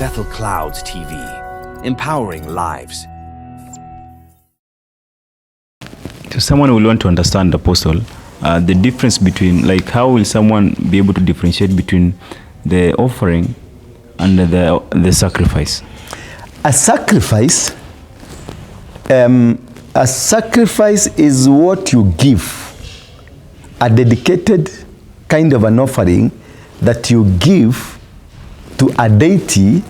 Bethel Clouds TV, empowering lives. So someone will want to understand, Apostle, the difference between, like, how will someone be able to differentiate between the offering and the sacrifice? A sacrifice is what you give, a dedicated kind of an offering that you give to a deity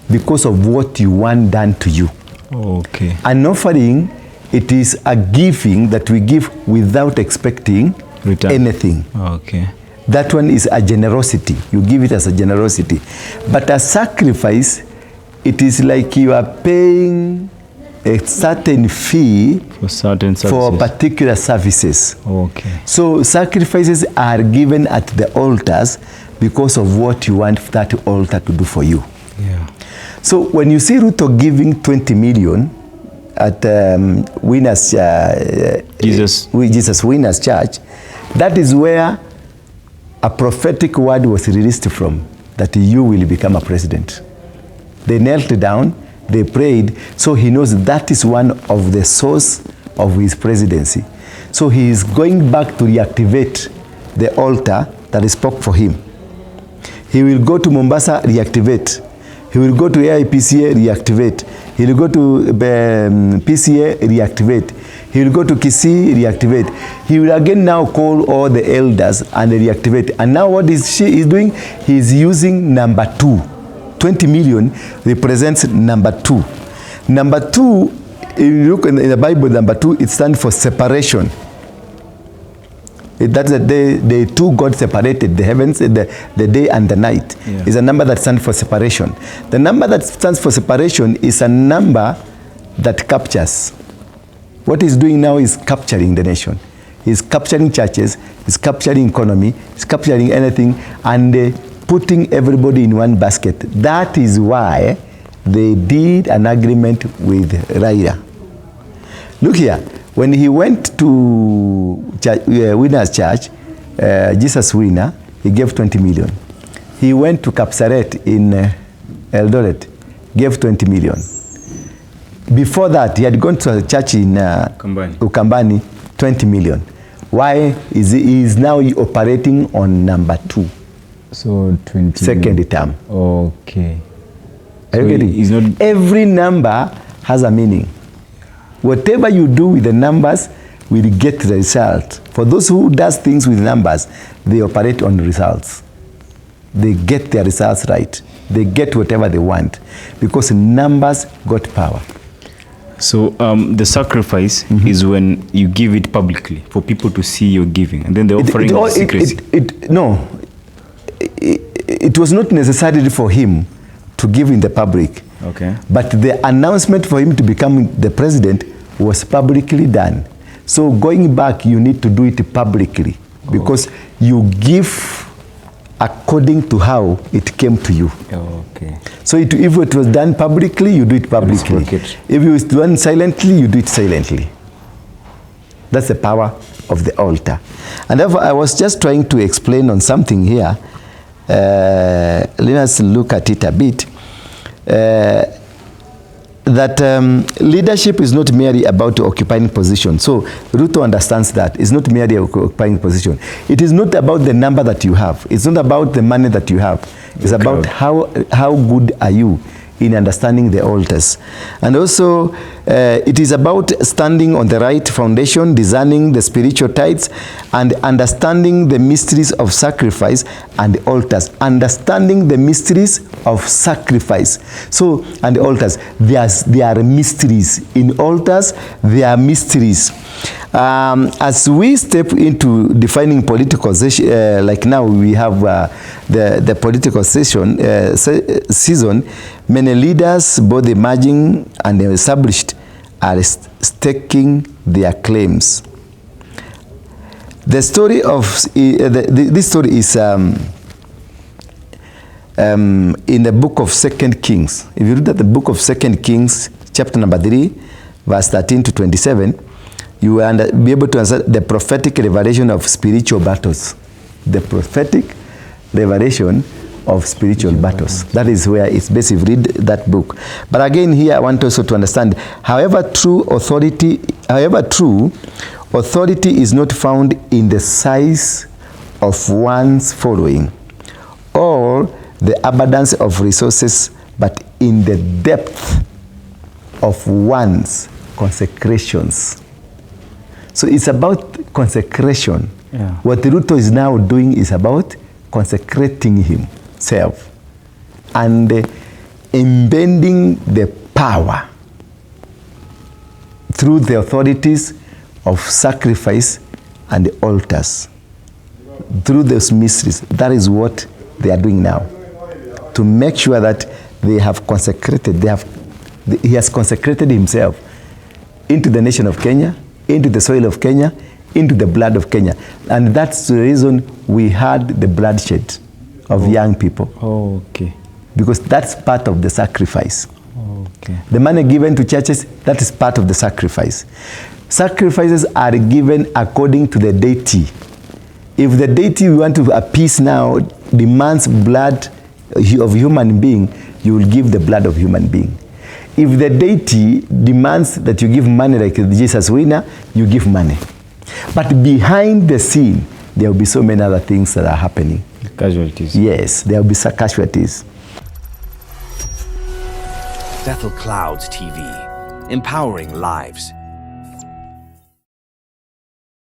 because of what you want done to you. Okay. An offering, it is a giving that we give without expecting Return. anything. Okay. That one is a generosity. You give it as a generosity. But a sacrifice, it is like you are paying a certain fee for particular services. Okay. So sacrifices are given at the altars because of what you want that altar to do for you. Yeah. So when you see Ruto giving 20 million at Jesus Winners Church, that is where a prophetic word was released from, that you will become a president. They knelt down, they prayed, so he knows that is one of the source of his presidency. So he is going back to reactivate the altar that spoke for him. He will go to Mombasa, reactivate. He will go to AIPCA, reactivate. He will go to PCA, reactivate. He will go to Kisii, reactivate. He will again now call all the elders and reactivate. And now what is he doing? He is using number 2. 20 million represents number 2. Number 2, if you look in the Bible, number 2, it stands for separation. That's the day the two God separated, the heavens, the day and the night. Yeah. Is a number that stands for separation. The number that stands for separation is a number that captures. What he's doing now is capturing the nation. He's capturing churches, he's capturing economy, he's capturing anything, and putting everybody in one basket. That is why they did an agreement with Raila. Look here. When he went to Winners Church, Jesus Winner, he gave 20 million. He went to Kapsaret in Eldoret, gave 20 million. Before that, he had gone to a church in Ukambani, 20 million. Why is he is now operating on number 2? So 20 second term. Okay. Are you getting? Not... Every number has a meaning. Whatever you do with the numbers will get the result. For those who does things with numbers, they operate on results. They get their results right. They get whatever they want because numbers got power. So the sacrifice is when you give it publicly for people to see your giving, and then the offering is secrecy. It was not necessary for him to give in the public. Okay. But the announcement for him to become the president was publicly done. So going back, you need to do it publicly because you give according to how it came to you. Okay. So if it was done publicly, you do it publicly. If it was done silently, you do it silently. That's the power of the altar. And therefore, I was just trying to explain on something here. Let us look at it a bit. That leadership is not merely about occupying position. So Ruto understands that. It's not merely occupying position. It is not about the number that you have. It's not about the money that you have. It's about how good are you in understanding the altars. And also, it is about standing on the right foundation, discerning the spiritual tides, and understanding the mysteries of sacrifice and the altars. Understanding the mysteries of sacrifice. So, and the altars, there are mysteries. In altars, there are mysteries. As we step into defining political session, like now we have the political season, many leaders, both emerging and established, are staking their claims. The story of this story is in the book of 2 Kings. If you read at the book of 2 Kings, chapter number 3, verse 13 to 27, you will be able to answer the prophetic revelation of spiritual battles. The prophetic revelation of spiritual battles. That is where it's basically read that book. But again, here I want also to understand, however true authority is not found in the size of one's following or the abundance of resources, but in the depth of one's consecrations. So it's about consecration. Yeah. What Ruto is now doing is about consecrating himself and embedding the power through the authorities of sacrifice and the altars. Through those mysteries, that is what they are doing now, to make sure that they have consecrated, he has consecrated himself into the nation of Kenya, into the soil of Kenya, into the blood of Kenya. And that's the reason we had the bloodshed of young people. Oh, okay. Because that's part of the sacrifice. Okay. The money given to churches, that is part of the sacrifice. Sacrifices are given according to the deity. If the deity we want to appease now demands blood of human being, you will give the blood of human being. If the deity demands that you give money like Jesus winner, you give money. But behind the scene, there will be so many other things that are happening. Casualties. Yes, there will be casualties. Bethel Clouds TV, empowering lives.